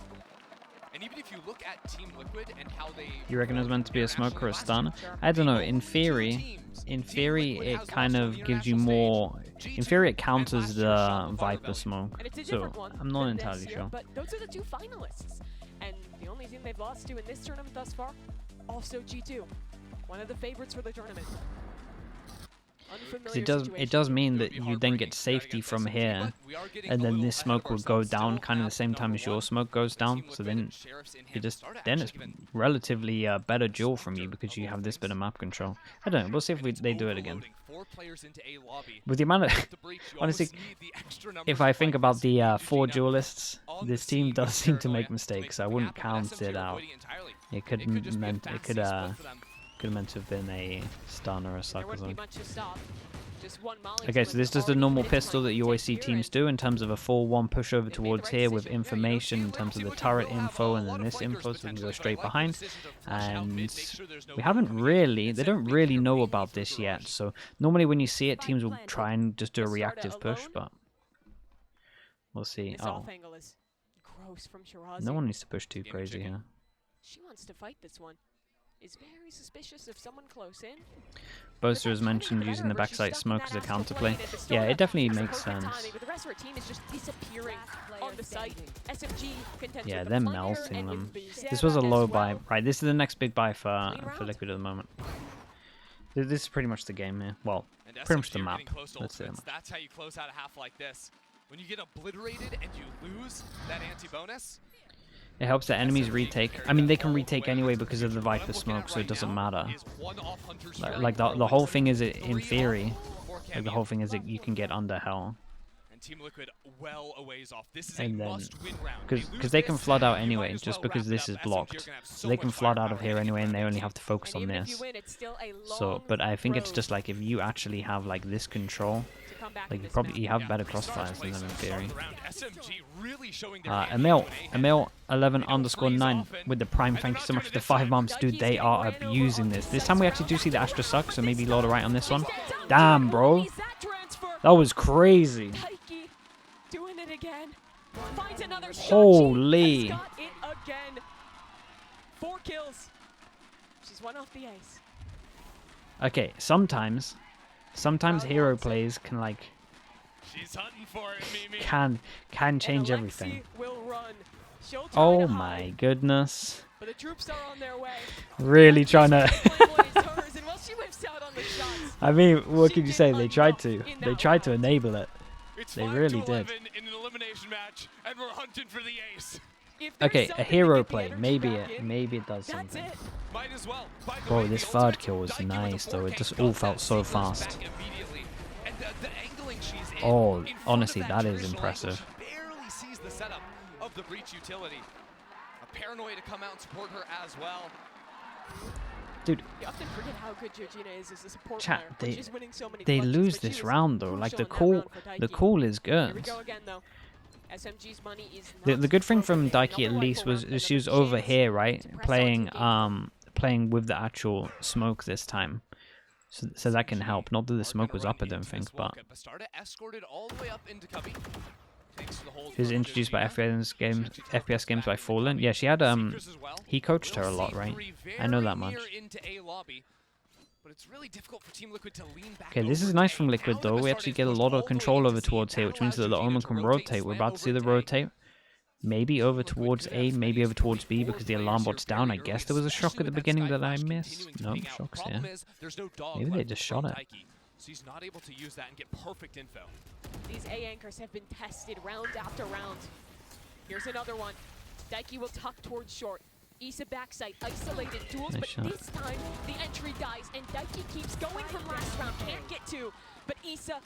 And even if you look at Team Liquid and how they...
You reckon it's meant to be a smoke or a stun? I don't know. In theory, it kind of gives you more. In theory, it counters the Viper smoke.
And it's a
So
different one
I'm not
than this
entirely
year,
sure.
But those are the two finalists. And the only team they've lost to in this tournament thus far, also G2. One of the favorites for the tournament.
Because it does mean that you then get safety from here, and then this smoke will go down kind of the same time as your smoke goes down. So then it's relatively better duel from you because you have this bit of map control. I don't know. We'll see if they do it again. With the amount of honestly, if I think about the 4 duelists, this team does seem to make mistakes. I wouldn't count it out. It could have meant to have been a stun or a suck or something. Okay, so this is the normal pistol that you always see teams do in terms of a 4-1 pushover towards here with information in terms of the turret info and then this info, so you can go straight behind. And we haven't really, they don't really know about this yet, so normally when you see it, teams will try and just do a reactive push, but we'll see. Oh, no one needs to push too crazy here.
She wants to fight this one. Is very suspicious of someone close in.
Boaster has mentioned using the backside smoke as a counterplay. Yeah, it definitely makes sense.
The rest of her team is just disappearing on the site. SMG contends
Yeah,
with the
they're
flanker
melting
and
them.
with
This was a
Zera
low
as
buy.
well.
Right, this is the next big buy for
round.
Liquid at the moment. This is pretty much the game here. Well,
And
pretty much
SMG
the
are
map.
getting close to
Let's say
ultimates.
that much.
That's how you close out a half like this. When you get obliterated and you lose that anti-bonus,
It helps that enemies retake. I mean, they can retake anyway because of the Viper smoke, so it doesn't matter. Like the whole thing is, in theory, like the whole thing is that you can get under hell.
And Team Liquid well a ways off. This is
And
a
then,
must-win round.
because they can flood out anyway, just because this is blocked. So they can flood out of here anyway, and they only have to focus on this. So, but I think it's just like if you actually have like this control, like you have better crossfires than them in theory. Emil11_9 with the prime. Thank you so much for the 5 months, dude. They are abusing this. This time we actually do see the Astra suck, so maybe Lord right on this one. Damn, bro, that was crazy.
Doing it again. Finds another shot.
Holy.
Got it 4 kills. She's one off the ace.
Okay, sometimes hero plays can like
She's hunting for it, Mimi.
can change
And
everything.
Alexi will run. She'll try
Oh
to
my
hide,
goodness.
but the troops are on their way.
Really trying to
Flame is hers, and while she whips out on the shots,
I mean, what
she
can you
did
say? They tried to.
enough in
They
that
tried to
round.
enable it.
It's
They
5
really
to
did.
11 in an elimination match, and we're hunting for the ace.
If there's
Okay, a
something to
hero
get the
play.
energy
Maybe
back in,
maybe it does
that's
something.
it.
Might as well. By the
Bro,
way,
this
the
third
ultimate
kill was
Daiki with
nice
the
though. It
4K
just
got
all
that
felt so
sequence
fast.
back immediately. And the angling she's in,
Oh,
in front of
honestly, that is
traditional
impressive.
angle, she barely sees the setup of the breach utility. A paranoia to come out and support her as well.
Dude,
You often forget how good Georgina is as a support
chat,
player. when she's winning so many
they
clutches,
lose
but she
this
was
round though. Like the
crucial in that
call,
round for
the
Daiki.
call is
Here we
good.
go again, though. SMG's money is
The
not
good thing
broken.
from
They have
Daiki at
another
least
rifle
was
round and
she was
another
over
chance
here,
to
right,
press
playing
onto game.
playing with the actual smoke this time. So that can help. Not that the
Are
smoke
gonna
was
run
up, I don't
into
think,
this
but
Wildcat. Bastarda escorted all the way up into Cubby. Takes the hold
she was
from
introduced by
Georgina.
FPS games by Fallen. Yeah, she had
Seekers as well.
he coached her a
We'll
lot,
see
right?
three
I know
very
that much.
near into A lobby, but it's really difficult for Team Liquid to lean back
Okay, this
over
is
to
nice
A.
from Liquid
Now
though.
that
We
Bastarda
actually
is
get a
pushed
lot
all
of
the way
control
into
over
C,
towards here,
that
which means that
allows
the
Georgina
Omen
to
can
rotate
rotate. We're
slam
about to see
over
the
to A.
rotate. Maybe over
Liquid
towards
could
A,
have
maybe
any
over towards B
44
because the
players
alarm
here
bot's down. I
fairly
guess
early,
there was a shock
especially
at the
with that
beginning
Sky
that I
Flash
missed.
continuing to
No,
ping out.
shocks
Problem
here.
is, there's no dog
Maybe they
left
just
from
shot it.
Daiki, so he's not able to use that and get perfect info.
These A anchors have been tested round after round. Here's another one. Daiki will tuck towards short. Issa backside, isolated duels,
Nice
but
shot.
this time the entry dies, and Daiki keeps going from last round. Can't get to, but Issa,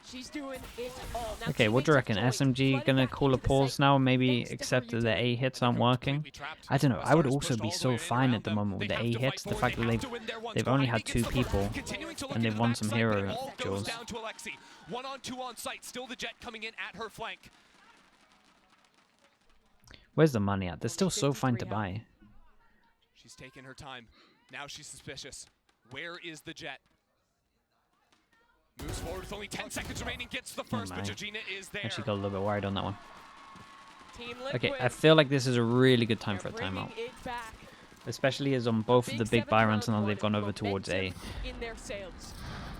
she's doing it all. Now
Okay, what do you reckon?
teammates are
SMG
flooding
gonna
back
call a
into the
pause
site
now? Maybe
thanks to her
accept that the
utility.
A hits aren't working?
Completely trapped.
I don't know. I would
Bastarda's
also
pushed
be
all the
so
way in
fine
around
at the
them.
moment with
They
the
have
A
to
hits.
fight
The
for it.
fact
They
that
have to win their ones.
they've only had
Gohabi
2
gets the
people
continuing to look
and they've
at
won
the
some
backside, but
hero
it all goes
duels.
down to Alexi. 1-on-2 on site. Still the Jet coming in at her flank.
Where's the money at? They're still so fine to
53 health.
buy.
She's taking her time. Now she's suspicious. Where is the Jet? Moves forward with only 10 seconds remaining. Gets the first, but
my.
Georgina is there.
Actually got a little bit worried on that one.
Team
Okay,
Liquid,
I feel like this is a really good time
they're
for a timeout.
bringing it back.
Especially as on both of the big buy runs and now they've gone over towards A.
In their sails.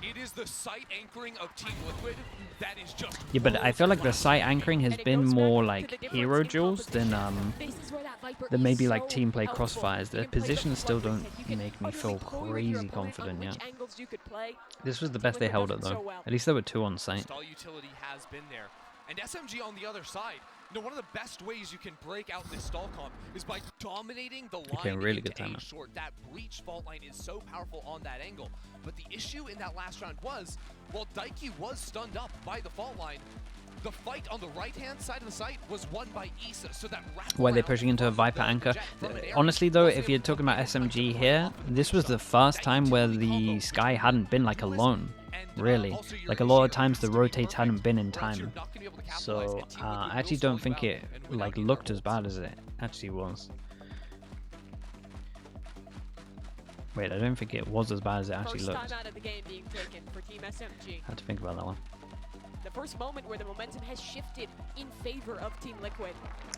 It is the site anchoring of Team Liquid that is just.
Yeah, but I feel like the site anchoring has
And it
been
goes back
more
to
like
the difference
hero
in
duels than
composition. This is where that Viper
than
is
maybe like
so
team play
helpful.
crossfires.
You
The
can play
positions still
flood
don't
reset. You can
make me
utterly
feel
hone your
crazy
opponent on
confident
which
yet.
angles you could play.
This was the
Team
best they
Liquid
held
does
it though.
so well.
At least there were 2 on site.
Stall utility has been there. And SMG on the other side. You know, one of the best ways you can break out this stall comp is by dominating the line
Okay, really
into
good
A
timeout.
short. That breach fault line is so powerful on that angle. But the issue in that last round was, while Daiki was stunned up by the fault line, the fight on the right-hand side of the site was won by Issa. So that
Were they pushing into a Viper anchor? Honestly though, if you're talking about SMG here, this was the first time where the Sky hadn't been like alone. Really. Like a lot of times the rotates hadn't been in time. So I actually don't think it like looked as bad as it actually was. Wait, I don't think it was as bad as it actually
First
looked.
time out of the game being taken for Team SMG.
Had to think about that one.
The first moment where the momentum has shifted in favor of Team Liquid.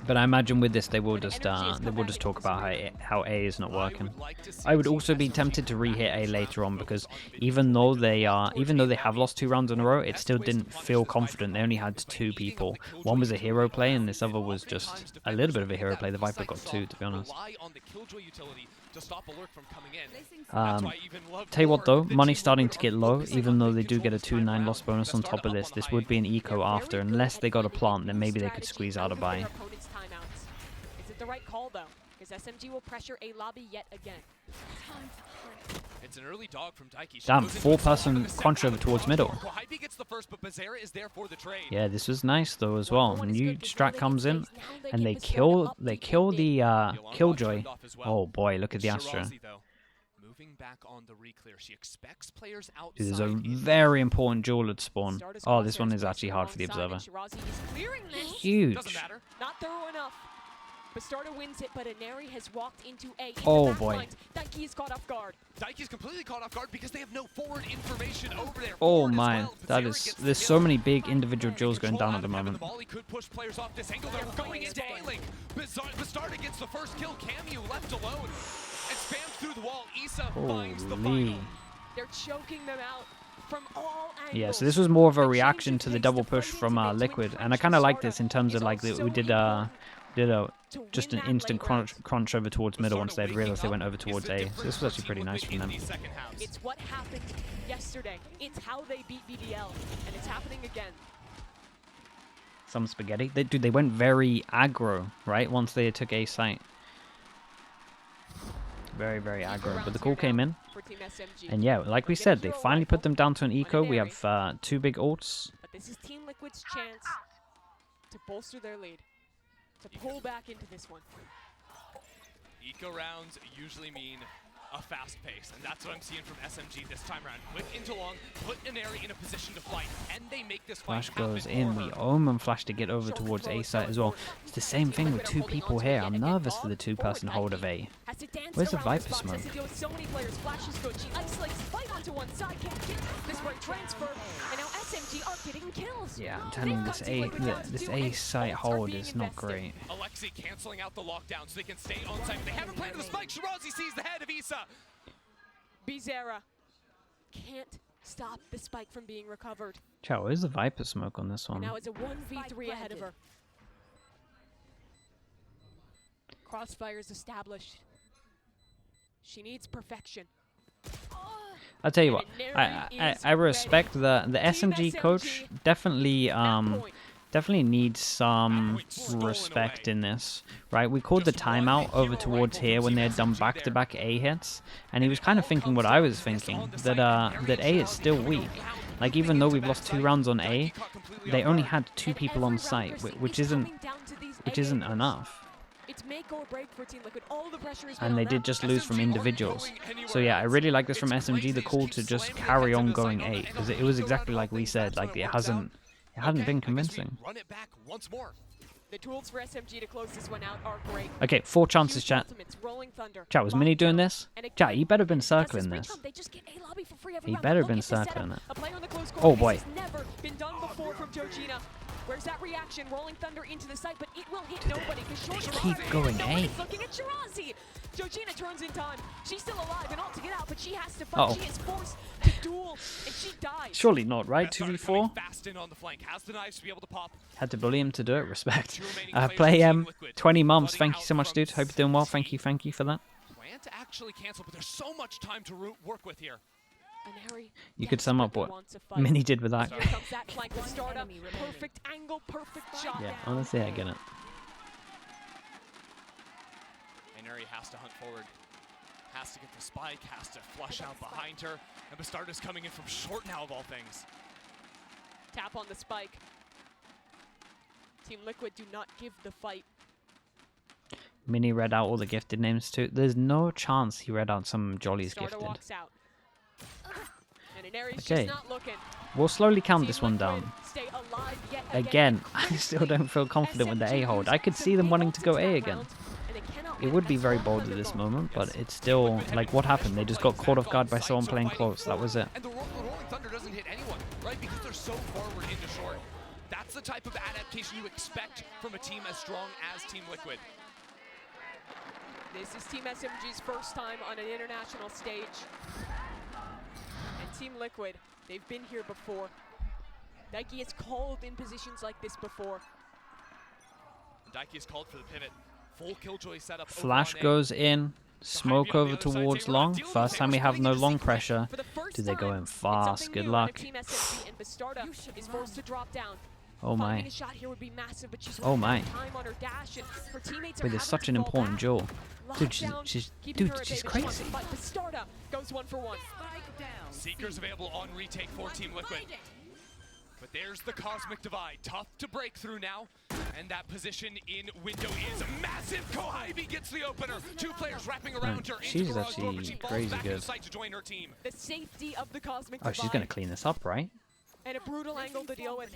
But I imagine with this they will
And
just
energy has come back
talk
into
about
this
how A is not working.
like to see
I would
Team
also be
SMG
tempted to re-hit A
back
later on
focus
because
on bidding
even
for
though
the
they
towards
have
A
lost 2 rounds in a row, it
Best
still
ways to
didn't
punish
feel
this
confident. They only
Viper
had
is by
2
eating up
people.
the killjoy
One was a
utility
hero
on
play and
offense.
this other was
Oftentimes
just a
defenders
little bit of a
will
hero
that
play. The Viper
site
got
soft
2 to be honest.
rely on the killjoy utility to stop a lurk from coming in. That's why I even love
Tell you what
more
though,
that
money's
Team
starting
Liquid
to
are
get low,
focusing
even
on
though
big
they do get a
duels this time
2-9
around.
loss bonus on
Bastarda
top of
up
this.
on
This
high
would be an
They're
eco
very
after,
good
unless
at
they got a
finding
plant, then maybe they
strategy
could squeeze out a
of
buy.
their opponent's timeouts. Is it the right call though? Because SMG will pressure A lobby yet again.
It's an early dog from Daiki. She
Damn,
goes into a
4-person
swarm, step
contra
out of
towards
the
middle.
crossbar. Kohybe gets the first, but Bazera is there for the trade.
Yeah, this was nice though as
Well,
well.
one is
New
good 'cause now
strat
they
comes
get
in
space. Now they
and
get
they
Bazera
kill
up
the
The alarm bot
killjoy.
turned off as well.
Oh boy, look at the Astra.
Shirazi, though, moving back on the reclear. She expects players outside.
Dude, there's a
in
very important jewel at spawn.
Stardust
Oh, this
crosshairs
one is
placed
actually hard for the
alongside,
observer.
and Shirazi is clearing this.
Doesn't
Huge.
matter.
Not thorough enough. Bastardo wins it, but Inari has walked into A.
Oh, boy.
Daiki is caught off guard.
Daiki's completely caught off guard because they have no forward information over there.
Oh
Forward as
my,
well.
that
Zera
is,
gets the
there's
kill.
so many big individual duels going
Control
down
out
at the
of Kevin.
moment.
The volley could push players off this angle. They're going into A-Link. Bastardo gets the first kill. Camu left alone and spams through the wall. Issa finds the
Holy.
final.
They're choking them out from all angles.
Yeah, so this was more of a reaction to the double push from Liquid, and I kind of like this in terms of like we did just an instant crunch over towards middle once they'd realized they went over towards A. So this was actually pretty nice from them.
It's what happened yesterday. It's how they beat BBL, and it's happening again.
Some spaghetti. They went very aggro, right? Once they took A site. Very, very aggro. But the call came in. And yeah, like we said, they finally put them down to an eco. We have 2 big ults.
But this is Team Liquid's chance to bolster their lead, to pull back into this one.
Eco rounds usually mean a fast pace, and that's what I'm seeing from SMG this time around. Quick into long, put Inari in a position to fight, and they make this
Flash
fight happen
goes in.
for
We
her.
omen flash to get over towards A site as well. It's the same thing with 2 people here. I'm nervous for the 2-person hold of A. Where's the Viper smoke?
So many players, Flash is good. She isolates, fight onto one side, can't get this right transfer, and now SMG are getting kills.
Yeah, I'm telling you, this A site hold is not great.
Alexi canceling out the lockdown so they can stay on site. They haven't planted the spike. Shirazi sees the head of Issa.
Bizarra can't stop the spike from being recovered.
Chow, where's the Viper smoke on this one?
Now it's a 1v3 ahead of her. Crossfire's established. She needs perfection.
I'll tell you what, I respect the SMG coach definitely definitely needs some respect in this, right? We called the timeout over towards here when they had done back-to-back A hits, and he was kind of thinking what I was thinking, that A is still weak. Like, even though we've lost 2 rounds on A, they only had 2 people on site, which isn't enough.
It's make or break for Team Liquid. All the pressure is
And they did just lose from individuals. So yeah, I really like this from SMG, the call to just carry on going A, because it was exactly like we said, like it hadn't been convincing.
Run it back once more.
The tools for SMG to close this one out are great.
Okay, 4 chances, chat. Chat, was Mini doing this? Chat, he better have been circling this. He better have been circling it. Oh boy.
Where's that reaction? Rolling Thunder into the site, but it will hit nobody because
They keep going A.
looking at Shirazi. Georgina turns in time. She's still alive and all to get out, but she has to fight. She is forced to duel, and she dies.
Surely not, right? 2v4?
Fast in on the flank. Has the knives to be able to pop.
Had to bully him to do it. Respect. Play 20 mums. Thank you so much, dude. Hope you're doing well. Thank you for that.
Plan to actually cancel, but there's so much time to work with here.
You could sum up what Mini did with that.
Here comes that flank with startup. Perfect angle, perfect shot.
Yeah, honestly, I get it.
Inari has to hunt forward. Has to get the spike, has to flush out behind her. And Bastardo's coming in from short now, of all things.
Tap on the spike. Team Liquid do not give the fight.
Mini read out all the gifted names too. There's no chance he read out some Jolly's
Starter
gifted.
walks out. And Inari's
Okay.
just not looking.
We'll slowly count
Team
this one
Liquid
down.
stay alive yet
Again, I still don't feel confident with the A hold. I could see them wanting to go A again. It would be very bold at this moment, but it's still, like, what happened? They just got caught off guard by someone playing close. That was it.
And the Rolling Thunder doesn't hit anyone, right? Because they're so forward into short. That's the type of adaptation you expect from a team as strong as Team Liquid.
This is Team SMG's first time on an international stage. And Team Liquid, they've been here before. Daiki has called in positions like this before.
Daiki is called for the pivot. Full Killjoy setup.
Flash goes in. Smoke over towards long. First time we have no long pressure. Do they go in fast? Good luck. Oh my. Oh my. Wait, there's such an important duel. Dude, she's crazy.
Seekers available on retake for Team Liquid. But there's the Cosmic Divide. Tough to break through now. And that position in window is massive. Kohibi gets the opener. 2 players wrapping around her.
She's actually crazy good.
To join her team.
The safety of the Cosmic
Oh, she's going to clean this up, right?
And a brutal angle to deal with.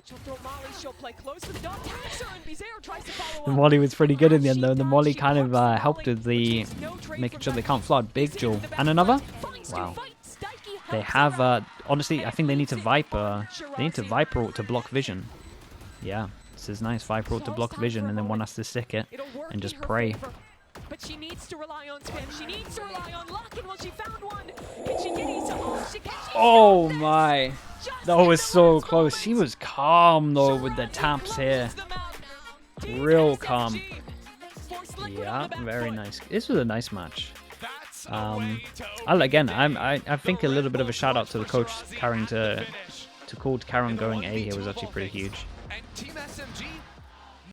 She'll throw Molly, she'll play close with Dog, tags her, and Bizarre tries to follow
The
up.
Molly was pretty good in the end, though.
She
The
does,
Molly
she
kind of
works the
helped
Molly,
with the
which is no trade
making
for
sure they
Becky.
can't flood. Big
Bizarre
jewel.
in the back
And another?
finds to
Wow.
fight. Stikey
They
helps her
have,
out.
honestly, I think they need to
And
Viper. They need to
Shirazi.
Viper ult to block vision. Yeah, this is nice. Viper ult to block vision, and then one has to stick it
It'll work
and
in
just
her
pray.
favor. But she needs to rely on spam. She needs to rely on luck. And well, she found one. Can she get Issa? Can she
Oh
get this?
my.
Just
That
in
was
the
so
last
close. She
moments.
was calm, though, with the
Shirazi
taps here.
closes them out. Team
Real
SMG
calm.
force Liquid on
Yeah,
the back
very
foot.
nice. This was a nice match.
That's a way to
Again,
open
I think a little bit of a shout out to the coach
Shirazi
carrying
at the
to
finish.
call Karen
In the
going A here
1v2
was actually pretty
phase.
huge.
And Team SMG